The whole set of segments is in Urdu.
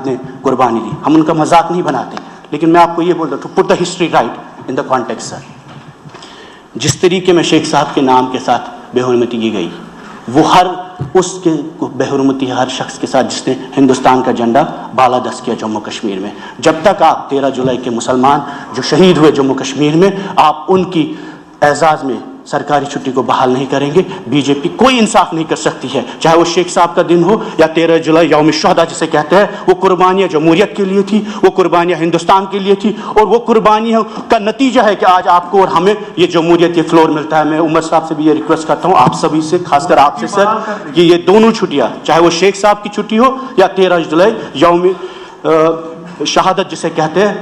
نے قربانی دی. ہم ان کا مذاق نہیں بناتے, لیکن میں آپ کو یہ بولتا ہوں, to put the history right in the context sir, جس طریقے میں شیخ صاحب کے نام کے ساتھ بے حرمتی کی گئی, وہ ہر اس کے بے حرمتی ہر شخص کے ساتھ جس نے ہندوستان کا جھنڈا بالادست کیا جموں کشمیر میں. جب تک آپ 13 جولائی کے مسلمان جو شہید ہوئے جموں کشمیر میں, آپ ان کی اعزاز میں سرکاری چھٹی کو بحال نہیں کریں گے, بی جے پی کوئی انصاف نہیں کر سکتی ہے, چاہے وہ شیخ صاحب کا دن ہو یا 13 جولائی یوم الشہداء جسے کہتے ہیں. وہ قربانیاں جمہوریت کے لیے تھی, وہ قربانیاں ہندوستان کے لیے تھی, اور وہ قربانیوں کا نتیجہ ہے کہ آج آپ کو اور ہمیں یہ جمہوریت, یہ فلور ملتا ہے. میں عمر صاحب سے بھی یہ ریکویسٹ کرتا ہوں, آپ سبھی سے, خاص کر آپ سے سر, کہ یہ دونوں چھٹیاں, چاہے وہ شیخ صاحب کی چھٹی ہو یا 13 جولائی یوم شہادت جسے کہتے ہیں,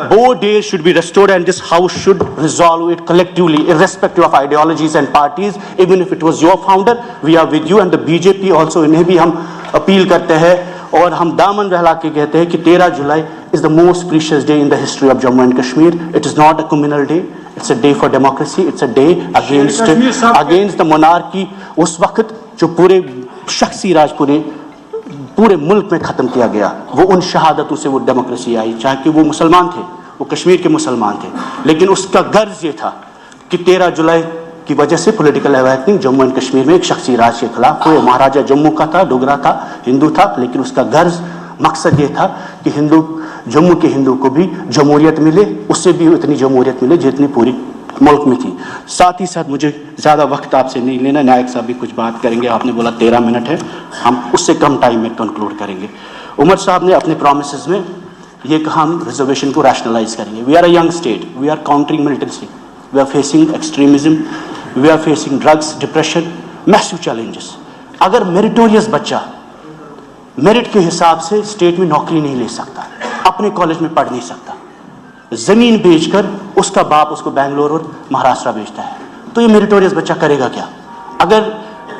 both days should be restored, and this house should resolve it collectively irrespective of ideologies and parties. Even if it was your founder, we are with you, and the BJP also, انہیں بھی ہم اپیل کرتے ہیں اور ہم دامن بہلا کے کہتے ہیں کہ 13 جولائی is the most precious day in the history of Jammu and Kashmir. It is not a communal day, it's a day for democracy, it's a day against the monarchy. اس وقت جو پورے شخصی راج پورے ملک میں ختم کیا گیا, وہ ان شہادتوں سے وہ ڈیموکریسی آئی, چاہے کہ وہ مسلمان تھے, وہ کشمیر کے مسلمان تھے, لیکن اس کا غرض یہ تھا کہ 13 جولائی کی وجہ سے political awakening Jammu and Kashmir میں ایک شخصی راج کے خلاف, وہ مہاراجہ جموں کا تھا, ڈوگرا تھا, ہندو تھا, لیکن اس کا غرض مقصد یہ تھا کہ جموں کے ہندو کو بھی جمہوریت ملے, اس سے بھی اتنی جمہوریت ملے جتنی پوری ملک میں تھی. ساتھ ہی ساتھ مجھے زیادہ وقت آپ سے نہیں لینا, نائک صاحب بھی کچھ بات کریں گے, آپ نے بولا 13 منٹ ہے, ہم اس سے کم ٹائم میں کنکلوڈ کریں گے. عمر صاحب نے اپنے پرومسز میں یہ کہا ہم ریزرویشن کو ریشنلائز کریں گے. We are a young state, we are countering militancy, we are facing extremism, we are facing drugs, depression, massive challenges. اگر میریٹوریس بچہ میرٹ کے حساب سے اسٹیٹ میں نوکری نہیں لے سکتا, اپنے کالج میں پڑھ نہیں سکتا, زمین بیچ کر اس کا باپ اس کو بنگلور اور مہاراشٹرا بیچتا ہے, تو یہ میریٹوریس بچہ کرے گا کیا؟ اگر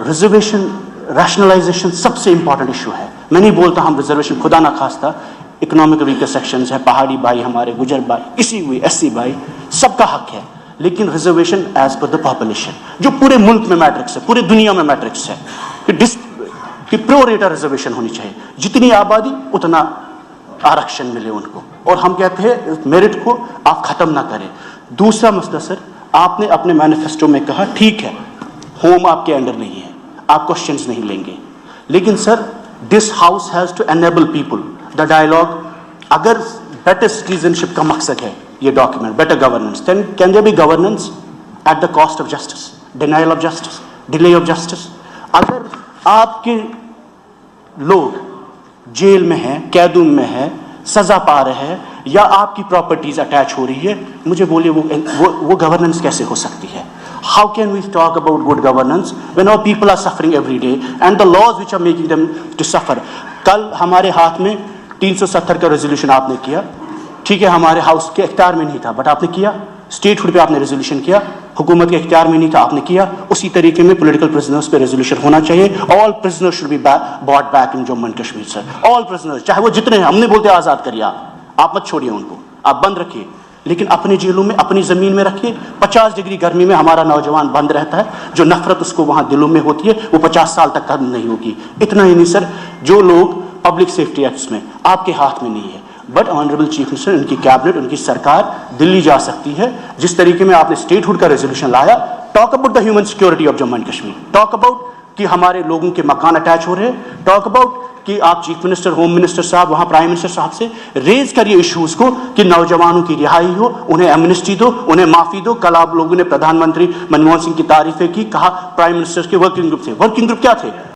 ریزرویشن ریشنلائزیشن سب سے امپورٹنٹ ایشو ہے, میں نہیں بولتا ہم ریزرویشن خدا نہ خواستہ اکنامک ویکر سیکشنز ہیں, پہاڑی بھائی ہمارے, گجر بھائی, کسی ہوئی ایس سی بھائی, سب کا حق ہے, لیکن reservation as per the population جو پورے ملک میں میٹرکس ہے, پورے دنیا میں میٹرکس ہے کہ پرو ریٹا ریزرویشن ہونی چاہیے, جتنی آبادی اتنا آرکشن ملے ان کو, اور ہم کہتے ہیں میرٹ کو آپ ختم نہ کریں. دوسرا مسئلہ سر, آپ نے اپنے مینیفیسٹو میں کہا ٹھیک ہے ہوم آپ کے انڈر نہیں ہے, آپ کوشچنز نہیں لیں گے, لیکن sir this house has to enable people the dialogue. اگر بیٹر سٹیزنشپ کا مقصد ہے یہ document, better governance, then can there be governance at the cost of justice, denial of justice, delay of justice. اگر آپ کے لوگ جیل میں ہیں, قیدوں میں ہیں, سزا پا رہے ہیں, یا آپ کی پراپرٹیز اٹیچ ہو رہی ہے, مجھے بولیے وہ گورننس کیسے ہو سکتی ہے؟ How can we talk about good governance when our people are suffering every day and the laws which are making them to suffer? کل ہمارے ہاتھ میں 370 کا ریزولوشن آپ نے کیا, ٹھیک ہے ہمارے ہاؤس کے اختیار میں نہیں تھا, بٹ آپ نے کیا, اسٹیٹ ہوڈ پہ آپ نے ریزولوشن کیا, حکومت کے اختیار میں نہیں تھا, آپ نے کیا. اسی طریقے میں پولیٹیکل پرزنرز پہ ریزولوشن ہونا چاہیے. All prisoners should be brought back in Jammu and Kashmir sir, all prisoners, چاہے وہ جتنے ہیں, ہم نے بولتے آزاد کریے, آپ مت چھوڑیے ان کو, آپ بند رکھیے, لیکن اپنے جیلوں میں اپنی زمین میں رکھیے. 50 ڈگری گرمی میں ہمارا نوجوان بند رہتا ہے, جو نفرت اس کو وہاں دلوں میں ہوتی ہے وہ 50 سال تک ختم نہیں ہوگی. اتنا ہی نہیں سر, جو لوگ پبلک سیفٹی ایکٹس میں آپ کے ہاتھ میں نہیں ہے, بٹ آنریبل چیف منسٹر, ان کی کیبنٹ, ان کی سرکار دلی جا سکتی ہے. جس طریقے میں آپ نے اسٹیٹ ہوڈ کا ریزولوشن لایا, talk about the human security of Jammu and Kashmir, talk about کہ ہمارے لوگوں کے مکان اٹیچ ہو رہے ہیں, ٹاک اباؤٹ کہ آپ چیف منسٹر, ہوم منسٹر صاحب, وہاں پرائم منسٹر صاحب سے ریز کریے ایشوز کو کہ نوجوانوں کی رہائی ہو, انہیں ایمنسٹی دو, انہیں معافی دو. کل آپ لوگوں نے پردھان منتری منموہن سنگھ کی تعریفیں کی, کہا پرائم منسٹر کے ورکنگ گروپ تھے. ورکنگ گروپ کیا تھے؟